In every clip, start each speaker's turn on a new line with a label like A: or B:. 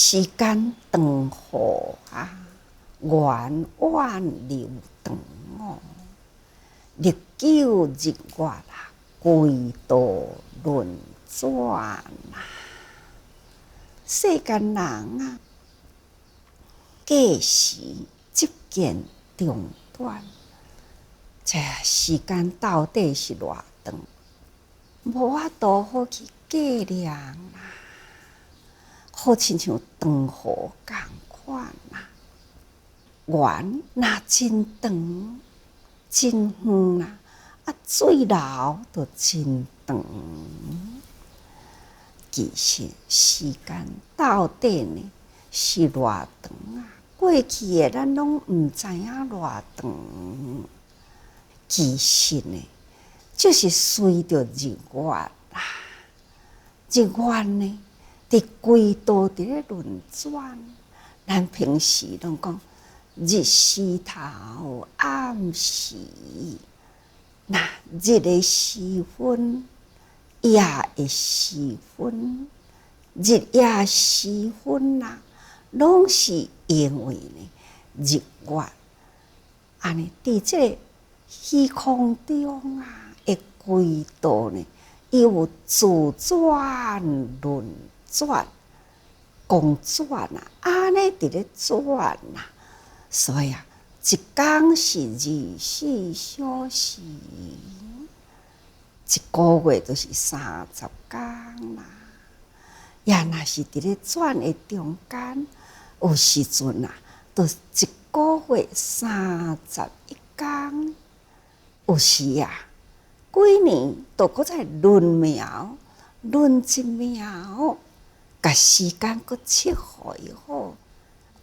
A: 时间长河啊，弯弯流长哦，历久日月啊，归道轮转啊。世间人啊，计时即见长短，这时间到底是偌长，无法度好去计量啦。好亲像长河共款啦，圆若真长，真远啦，水流就真长。其实时间到底呢是偌长啊？过去的咱拢毋知影偌长。其实呢，就是随着日月啦，日月呢，伫轨道伫咧轮转。咱平时拢讲日时头暗时，那日的时分，夜的时分，日夜时分啦，拢是因为呢日月安尼伫这个虚空中啊的轨道呢，伊有自转轮转。公转啊，安尼伫咧转啊，所以啊，一天是24小时，一个月就是30天啦。也若是伫咧转的中间，有时阵啊，就一个月31天，有时啊，几年都搁再轮苗，轮一苗。甲时间搁切互伊好，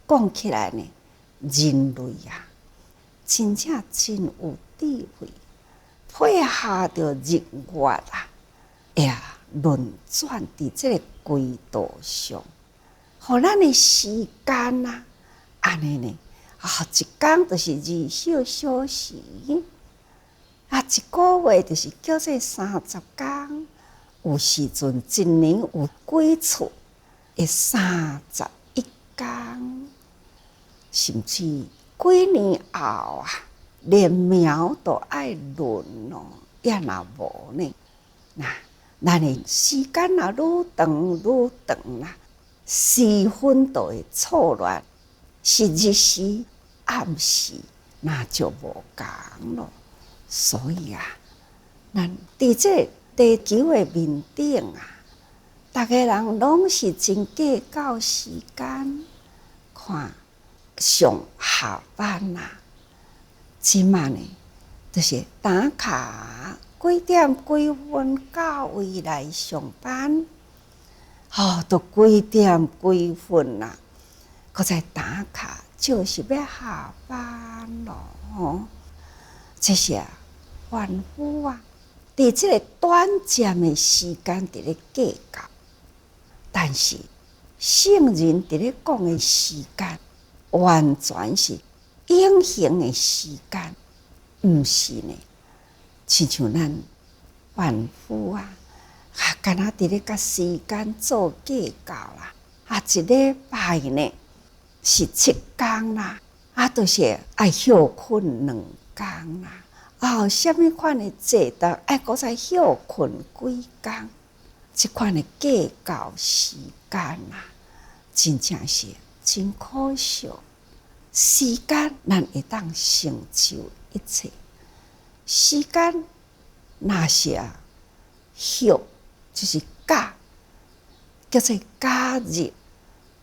A: 讲起来呢，人类啊，真正真有智慧，配合着日月啊，轮转伫这个轨道上，互咱的时间啊，安尼呢，一天就是24小时，一个月就是叫做30天，有时阵一年有几次。31天，甚至几年后啊，连苗都爱轮咯，也若无呢？那咱的时间啊，愈长愈长啦，时分都会错乱，是日时暗时，那就无共咯。所以啊，咱伫这地球的面顶啊。逐个人拢是真计较时间，看上下班啦。即马呢，就是打卡几点几分到位来上班，都几点几分啦，搁再打卡，就是要下班咯。这些凡夫啊，伫这个短暂的时间伫咧计较。但是圣人伫咧讲的时间，完全是永恒的时间，毋是呢？亲像咱凡夫啊，干那伫咧甲时间做计较啦。一礼拜呢是7天啦，就是爱休困2天啦。什么款的制度爱搁再休困几天？这款的计较时间啊，真正是真可笑。时间咱会当成就一切，时间若是休，就是假，叫做假日。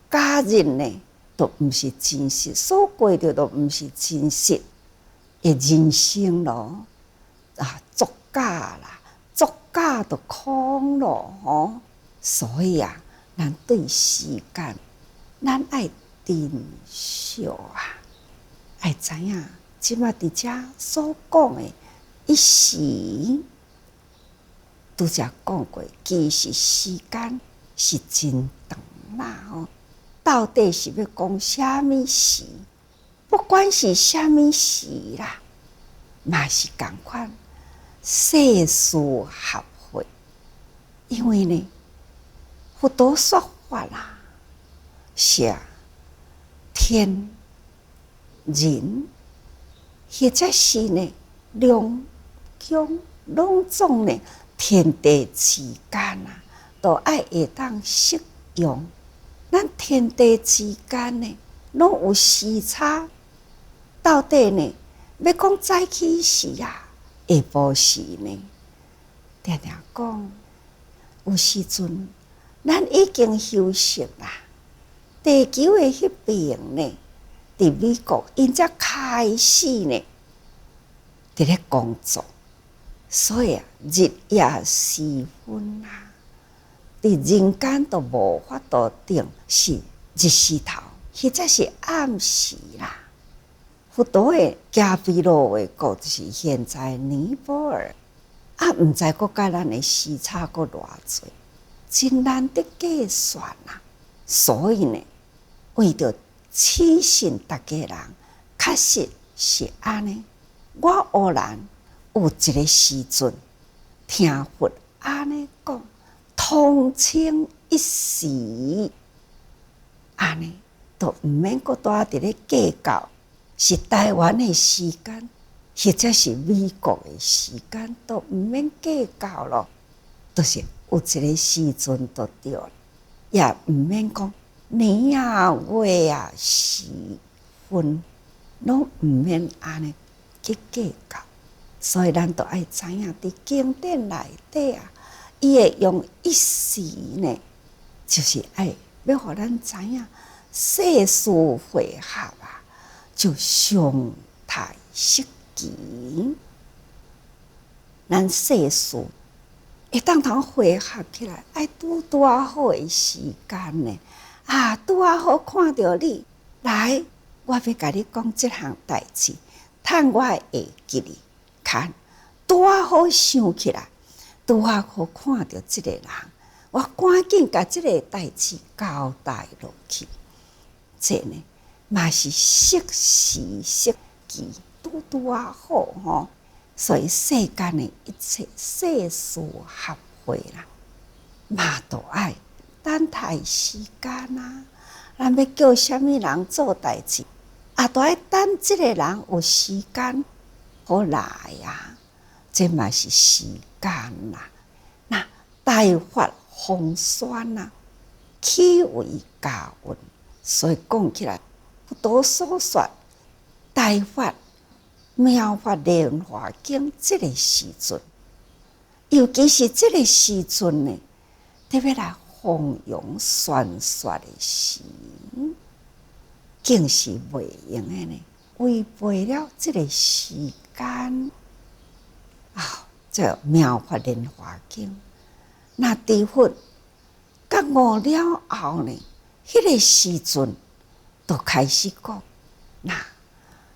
A: 假日呢，都毋是真实，所过着都毋是真实的人生咯。作假啦。作假就空咯，所以啊，咱对时间，咱爱珍惜啊，爱知影，即马伫遮所讲的一时，拄则讲过，其实时间是真长啦到底是要讲啥物时？不管是啥物时啦，嘛是共款。世事合会，因为呢，佛陀说法啦，是天人，或者是呢两强两种呢天地之间啊，都爱会当适用。咱天地之间呢，拢有时差，到底呢要讲早起时啊，下晡时呢，定定讲有时阵咱已经休息啦。地球的迄边呢，伫美国因才开始呢，伫咧工作，所以日夜时分啊，伫人间都无法度定是日时头，或者是暗时啦。佛陀的加毗罗卫国就是现在尼泊尔，毋知国甲咱的时差阁偌济，真难得计算啊。所以呢，为着启信大家人，确实是安尼。我偶然有一个时阵，听佛安尼讲，同清一时，安尼都毋免阁多伫咧计较，是台湾的时间，或者是美国的时间，都毋免计较咯。就是有一个时阵就对了，也毋免讲年啊、月啊、时分，拢毋免安尼去计较。所以咱都爱知影，伫经典内底啊，伊会用一时呢，就是爱要互咱知影世事会合啊，就常态适期。咱世事会当通汇合起来，爱拄啊好的时间呢，拄啊好看到你来，我要甲你讲即项代志，趁我会记哩。看，拄啊好想起来，拄啊好看到即个人，我赶紧甲即个代志交代落去。这呢，嘛是适时适期，拄啊好吼。所以世间的一切世事合会啦，嘛都爱等待时间啊。咱要叫什么人做代志，都爱等即个人有时间好来啊。这嘛是时间啦。那大发宏宣啊，起为家运。所以讲起来，佛陀所说大法妙法莲华经这个时阵，尤其是这个时阵呢，特别来弘扬宣说的时，竟是袂用的呢，违背了这个时间这妙法莲华经，那诸佛觉悟了后呢，迄个时阵就开始讲，那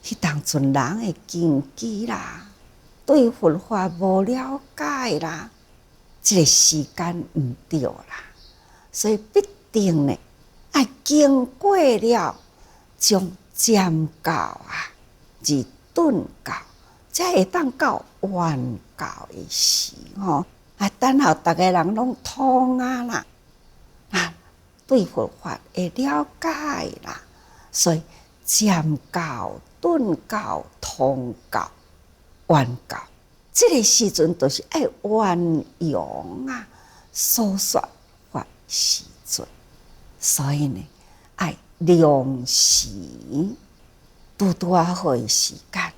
A: 迄当阵人的根基啦，对佛法无了解啦，这个时间毋对啦，所以必定呢，爱经过了，从渐教啊，至顿教，才会当到圆教的时吼。等候大家人拢通啦，对佛法会了解啦，所以渐教、顿教、通教、圆教，这个时阵都是爱圆融啊，所说法时阵。所以呢，爱量时，拄啊好的时间，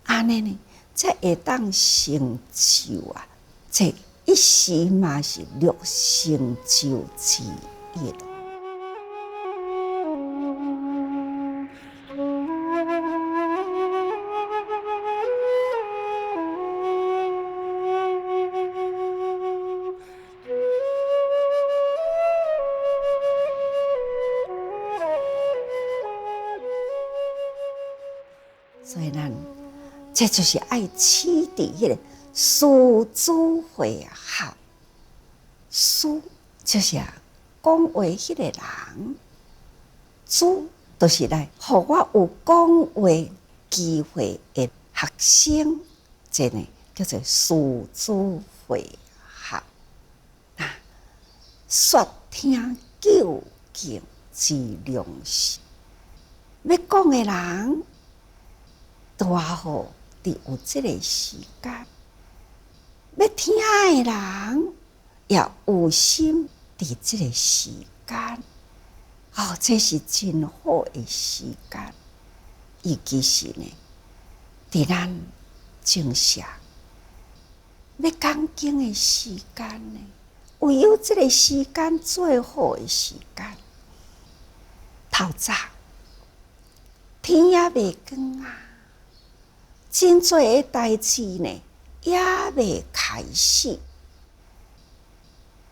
A: 安尼呢，才会当成就啊。这一时嘛是六成就之一。所以咱这就是爱起伫迄个师主会合，师就是讲话迄个人，主就是来互我有讲话机会的学生，这呢叫做师主会合。说听究竟之良时。要讲的人，拄好伫有即个时间；要听的人，也有心伫即个时间。这是真好的时间，尤其是呢，伫咱正社要讲经的时间呢，唯有即个时间最好的时间。透早天也未光啊，真多的代志呢也未开始，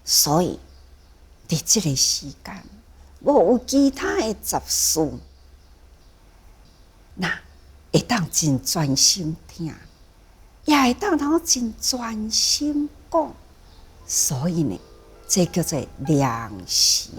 A: 所以伫即个时间，无有其他的杂事，那会当真专心听，也会当真专心讲，所以呢，这叫做良时。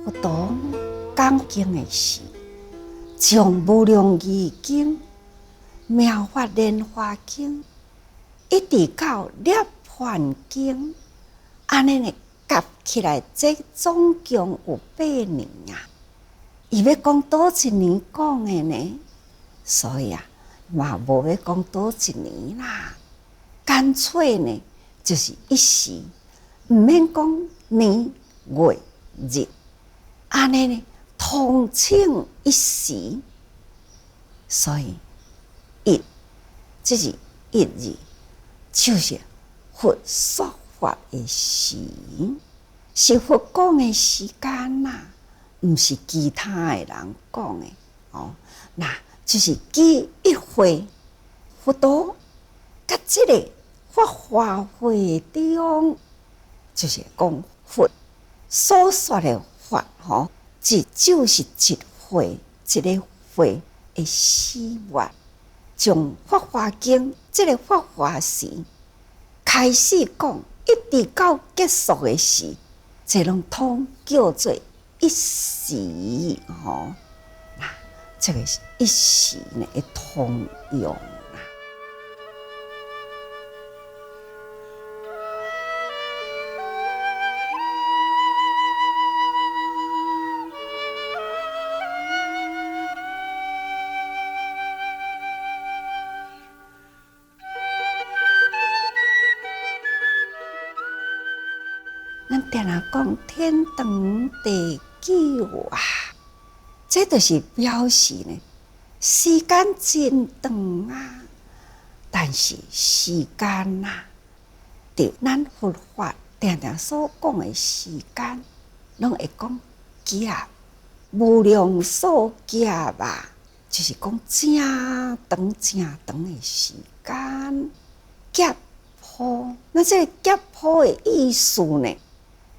A: 佛陀讲经的时，从无量义经、妙法莲华经，一直到涅槃经，安尼呢夹起来，这总共有8年啊。伊要讲多一年讲的呢，所以嘛无要讲多一年啦，干脆呢就是一时，毋免讲年月日。安尼呢，通称一时，所以这是一日，就是佛说法的时，是佛讲的时间呐，毋是其他的人讲的那就是记一回佛陀甲这个法华会中，就是讲佛所说的法即就是一会一个会的始末，从法华经这个法华时开始讲，一直到结束的时，这拢通叫做一时那这个一时呢会通用。咱定定讲天长地久啊，这就是表示呢，时间真长啊。但是时间对咱佛法定定所讲的时间，拢会讲夹无量数夹就是讲正长正长的时间。夹破，那这个夹破的意思呢？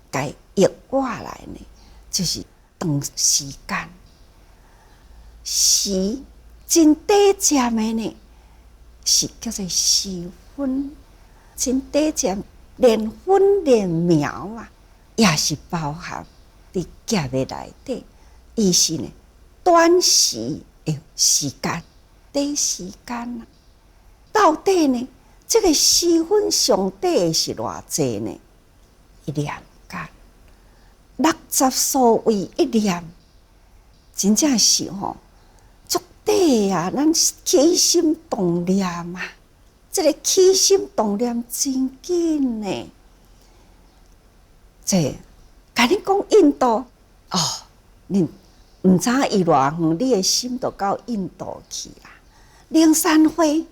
A: 该译过来呢，就是长时间。时真短暂的呢，是叫做时分，真短暂，连分连秒也是包含伫夹的内底。伊是呢，短时的时间，短时间到底呢，这个时分上底是偌济呢？一念间，60所谓一念，真正是足短啊！咱起心动念这个起心动念真紧呢。甲你讲印度你毋知伊偌远，你的心就到印度去啦。灵山会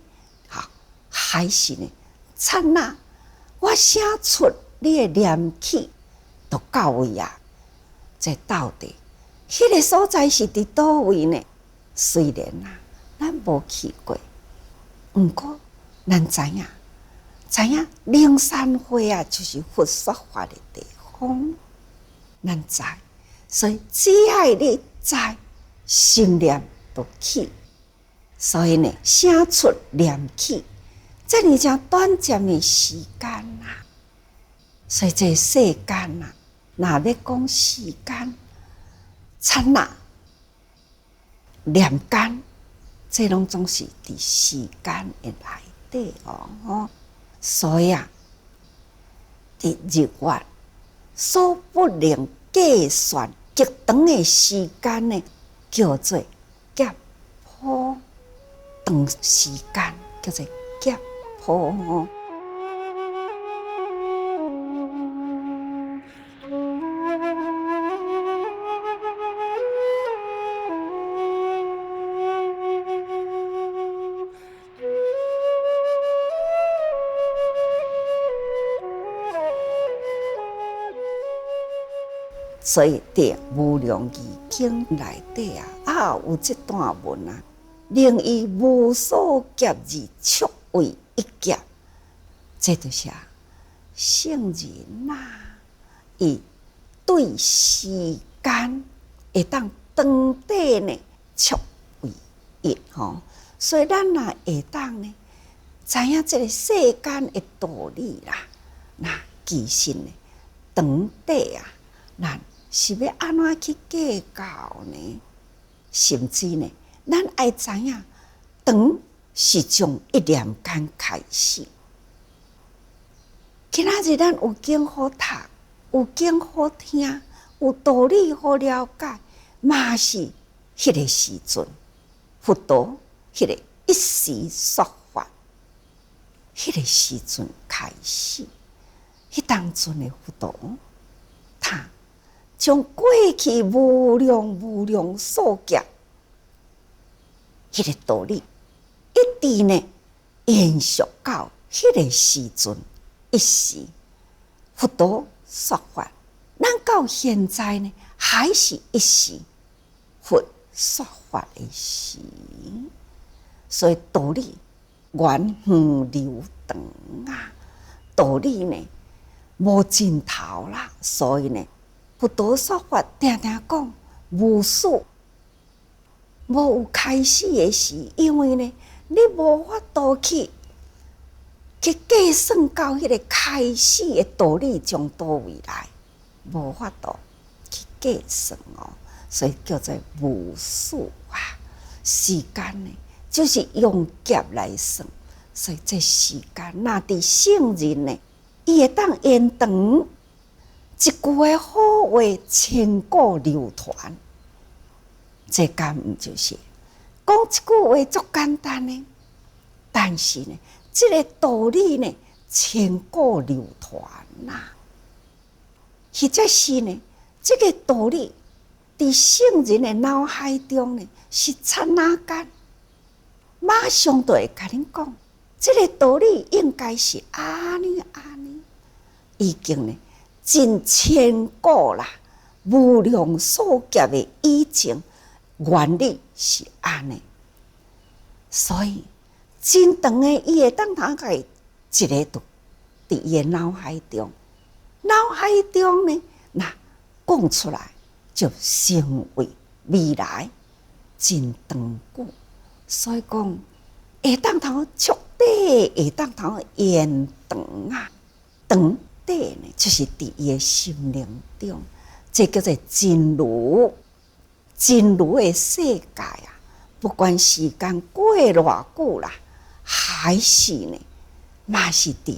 A: 还是呢？刹那我声出你的念起，就到位啊！这到底迄个所在是伫倒位呢？虽然咱无去过，毋过咱知影灵山会就是佛说法的地方，咱知，所以只要你知，心念就起，所以呢，声出念起，这尔正短暂的时间啊，所以这世间啊，若要讲时间，刹那、念间，这拢总是伫时间的内底哦。所以啊，伫日月所不能计算极长的时间呢，叫做劫波长时间，叫做劫波哦。所以在无量义经内底啊，有这段文啊，令以无数劫而促为一劫，这就是圣人伊对时间会当长短呢促为一吼，所以咱若会当呢，知影这个世间的道理啦，那其实呢，长短咱是要安怎去计较呢？甚至呢，咱爱知影，长是从一念间开始。今仔日咱有经好读，有经好听，有道理好了解，嘛是迄个时阵，佛陀迄个一时说法，迄个时阵开始，迄当阵的佛陀，他将过去无量数劫，迄个道理，一直呢延续到迄个时阵一时，佛陀说法，咱到现在呢还是一时，佛说法的时，所以道理源远流长啊，道理呢无尽头啦，所以呢。佛陀说法，常常讲无始，无有开始的时，因为呢，你无法度去计算到迄个开始的道理从倒位来，无法度去计算哦，所以叫做无始啊。时间呢，就是用劫来算，所以这时间那伫圣人呢，伊会当延长。一句的好话，千古流传。这敢毋就是讲一句话足简单呢？但是呢，这个道理呢，千古流传呐。或者是呢，这个道理伫圣人的脑海中呢，是刹那间，马上就会甲恁讲，这个道理应该是安尼，已经呢。真千古啦，无量数劫的以前原理是安尼，所以真长的伊会当通个一个都伫伊的脑海中呢，那讲出来就成为未来真长久，所以讲会当通促短，会当通延长啊，长。呢，就是伫伊的心灵中，这叫做真如的世界啊！不管时间过偌久啦，还是呢，嘛是伫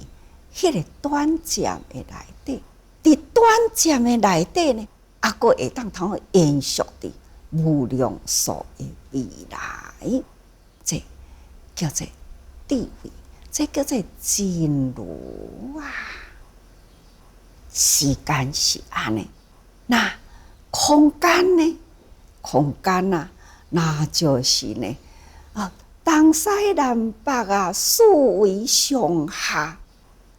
A: 迄个短暂的内底，伫短暂的内底呢，还佫会当通延续伫无量数的未来，这叫做智慧，这叫做真如啊！时间是安尼，那空间呢？空间啊，那就是呢东西南北啊，四维上下，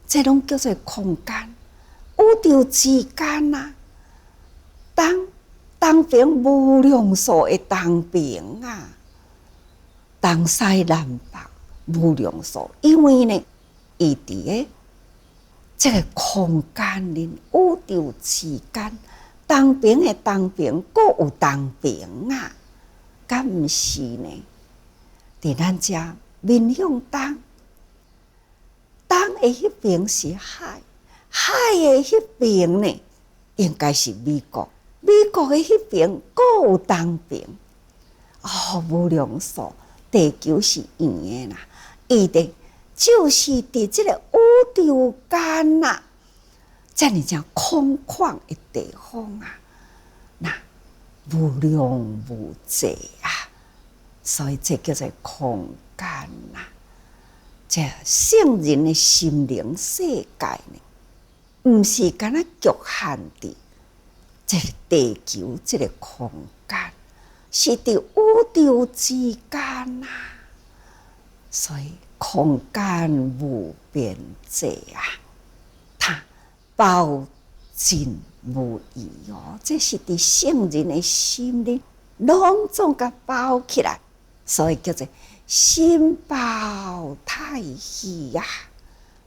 A: 这拢叫做空间。宇宙之间啊，东边无量数的东边啊，东西南北无量数，因为呢，伊伫个。这个空间里，宇宙之间，东边的东边，各有东边啊，敢毋是呢？伫咱遮面向东，的迄边是海，海的迄边呢，应该是美国，美国的迄边佫有东边。无量寿地球是圆的啦，伊的就是伫即个宇宙间啦，遮尔正空旷的地方啊，那无量无际啊，所以这叫做空间啦。这圣人的心灵世界呢，毋是干那局限伫这个地球这个空间，是伫宇宙之间啊。所以空间无边际啊，它包尽无遗哦。这是伫圣人的心里拢总甲包起来，所以叫做心包太虚啊。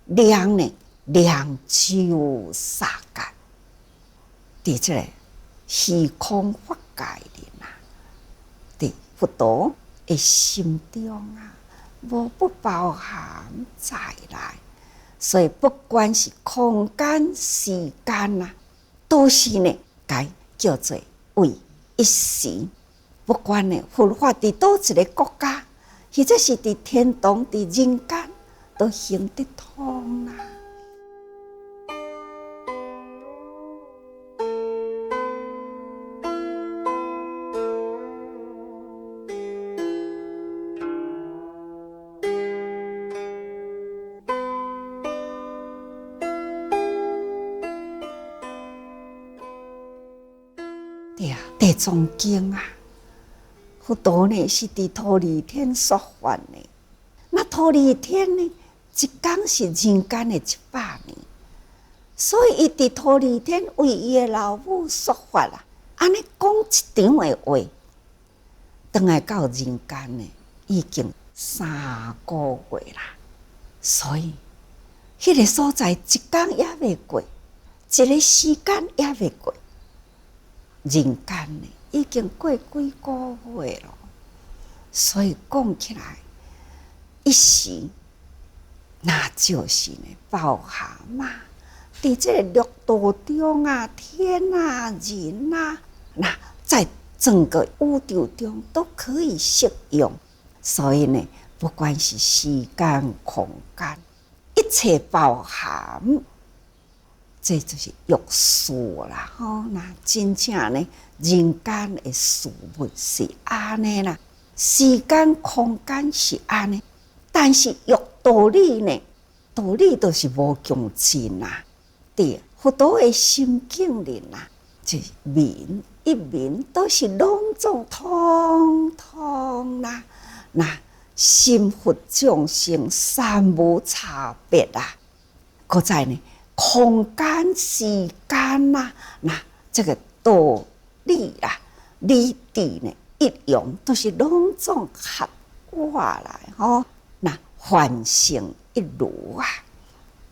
A: 量呢，量周三界，伫这个虚空法界里啊，伫佛陀的心中啊，无不包含在内。所以不管是空间、时间啊，都是呢，该叫做为一时。不管呢，佛法伫倒一个国家，或者是伫天堂、伫人间，都行得通啊。对啊，地藏经啊，佛陀呢是伫忉利天说法呢。那忉利天呢，一天是人间的100年，所以伊伫忉利天为伊的老母说法啦。安尼讲一场的话，转来到人间呢，已经3个月啦。所以，迄个所在一天也未过，一个时间也未过。人间呢，已经过几个月了，所以讲起来，一时那就是呢，包含嘛，伫这个六道中啊，天啊、人啊，那在整个宇宙中都可以适用。所以呢，不管是时间、空间，一切包含。这就是欲事啦，那真正呢，人间的事物是安尼啦，时间空间是安尼，但是欲道理呢，道理都是无穷尽啦。对，佛陀的心境里啦，这明一明都是拢总通通啦。那心佛众生三无差别啦，搁在呢。空间、时间呐，那这个道理啦、理智呢，一用都是拢总合过来吼。那凡圣一如啊，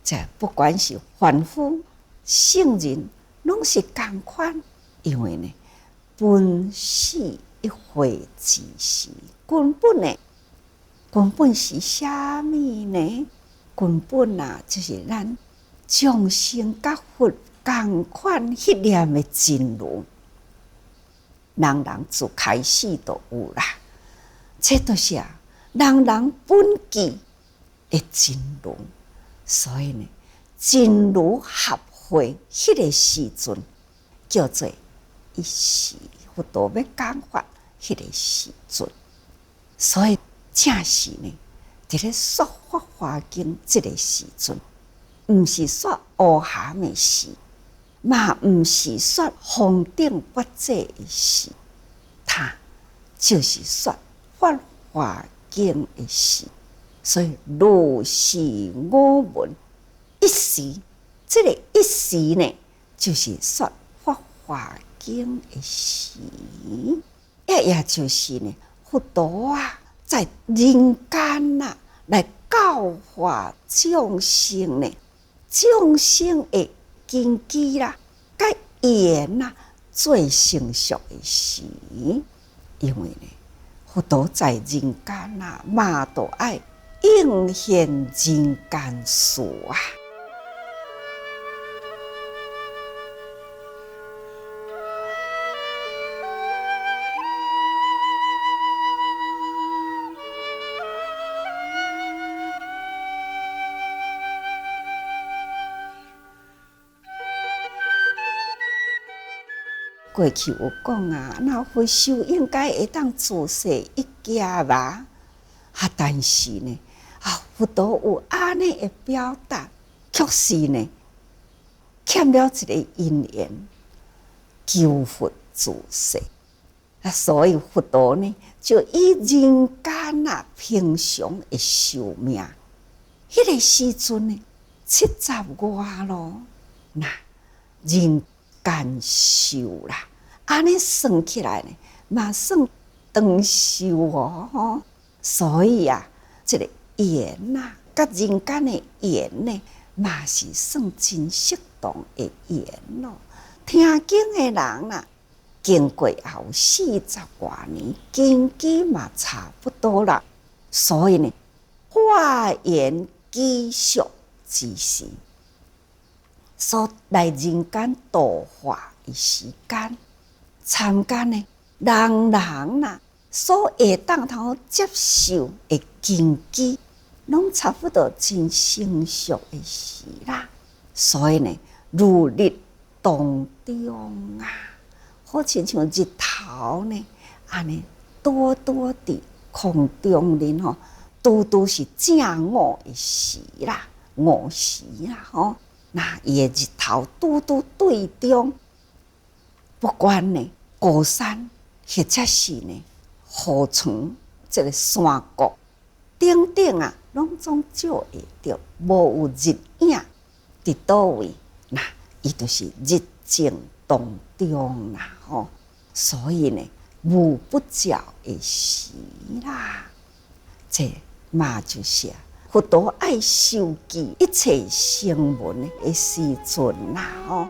A: 这不管是凡夫、圣人，拢是同款。因为呢，本是一回之时，根本是啥物呢？根本啊，就是咱。众生甲佛同款迄念的真如，人人自开始都有啦。这都是人人本具的真如，所以呢，真如合会迄个时阵，叫做一时。佛陀要讲法迄个时阵，所以正是呢，伫咧说法华经这个时阵。毋是说乌含的事，嘛毋是说方定不济的事，它就是说法华经的事。所以如是我闻一时，这个一时呢，就是说法华经的事，也就是呢，佛陀啊，在人间啊，来教化众生呢。众生的根基啦，甲缘啦，最成熟的时，因为呢，佛陀在人间啦，嘛都爱应现人间事啊。过去有讲啊，那回修应该会当自食一家吧？但是呢，佛陀有安尼的表达，确实呢，欠了一个因缘，求佛自食。所以佛陀呢，就以人间平常的寿命，迄个时阵呢，70外咯，那人间寿啦，安尼算起来呢，嘛算长寿哦。所以这个缘甲人间的缘呢，嘛是算真适当的缘咯。听经的人经过后40多年，根基嘛差不多啦。所以呢，化缘继续之时，所来人间度化的时间，参加呢，人所会当通接受的根基，拢差不多真成熟的时啦。所以呢，如日当中好亲像日头呢，安尼多多伫空中哩拄拄是正午的时啦，午时啦那伊的日头拄拄对中，不管呢高山或者是呢河床，这个山谷顶顶拢总照会着，无有日影伫倒位，那伊就是日正当中啦所以呢，无不照的时啦，这嘛就是佛陀爱收集一切声闻的时阵啦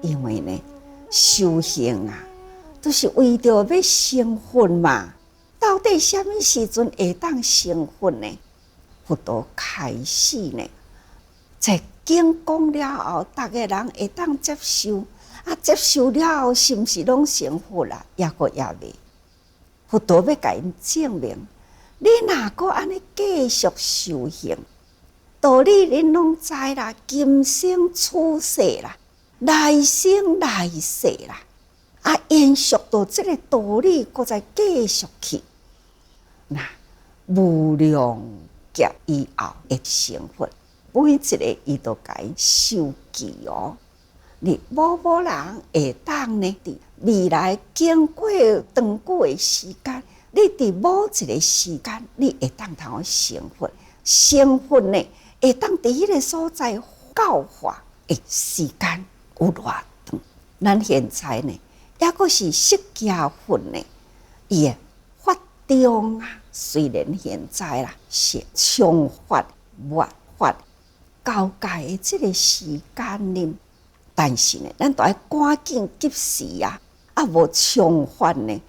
A: 因为呢，修行都是为着要成佛嘛。到底什么时阵会当成佛呢？佛陀开始呢，在经讲了后，大家人会当接受。接受了后，是毋是拢成佛啦？也未。佛陀要甲因证明，你若阁安尼继续修行，道理恁拢知啦，今生出世啦。来生来世啦，延续到这个道理，搁再继续去，那无量劫以后会成佛，每一个伊都甲伊收记你某人会当呢？伫未来经过长久的时间，你伫某一个时间，你会当通成佛。成佛呢，会当伫迄个所在教化的时间。有偌长？咱现在呢，抑阁是释迦佛呢，伊的法中虽然现在是充法末法交界的这个时间呢，但是呢，咱都要赶紧及时无充法呢，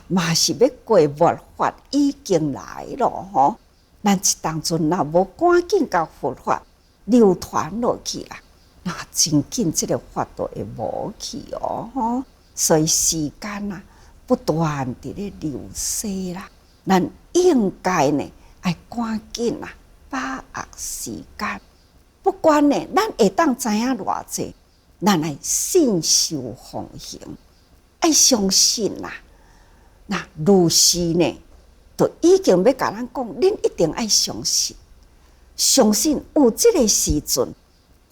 A: 嘛是要过末法已经来咯咱一当阵若无赶紧甲佛法流传落去啦。那真紧，这个法度会无去所以时间不断地咧流逝啦。咱应该呢，爱赶紧把握时间。不管呢，咱会当知影偌济，咱爱信守奉行，爱相信啦。那如是呢，就已经要甲咱讲，恁一定爱相信，相信有这个时阵。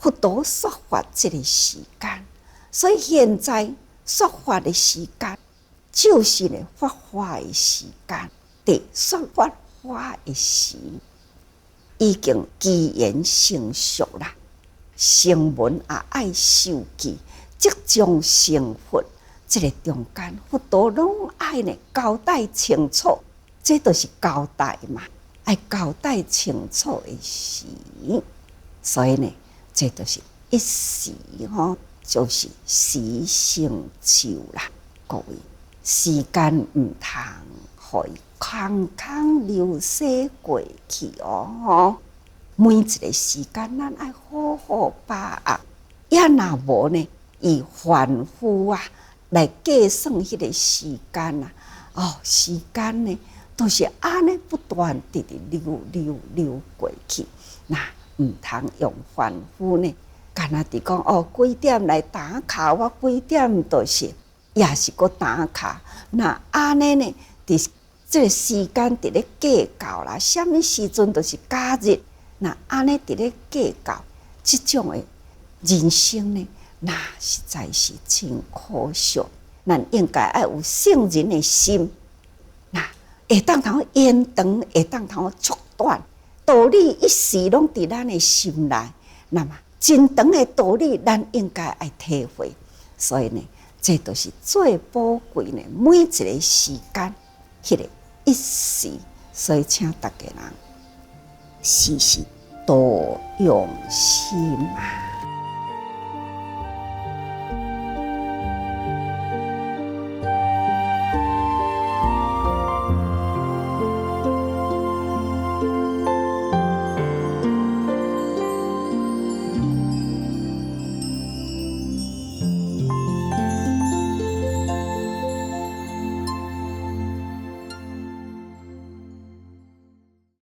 A: 佛陀说法这个时间，所以现在说法的时间，就是呢发法的时间。伫说法的时，已经机缘成熟啦。声闻也爱受记，即将成佛，这个中间佛陀拢爱呢交代清楚，这就是交代嘛，爱交代清楚的时，所以呢，这就是一时就是时成就啦，各位，时间唔通互伊空空流逝过去哦。每一个时间，咱爱好好把握，也若无呢，以凡夫啊来计算迄个时间啊，时间呢都是安尼不断地流过去，那唔通用凡夫呢。干那伫讲几点来打卡，我几点就是也是个打卡。那安尼呢？伫这个时间伫咧计较啦，什么时阵就是假日。那安尼伫咧计较，这种的人生呢，那实在是真可惜。咱应该爱有圣人的心，那会当通延长，会当通缩短，道理一时拢伫咱的心内，那么。真长的道理，咱应该爱体会，所以呢，这都是最宝贵的每一个时间，迄个一时，所以请大家人时时多用心啊。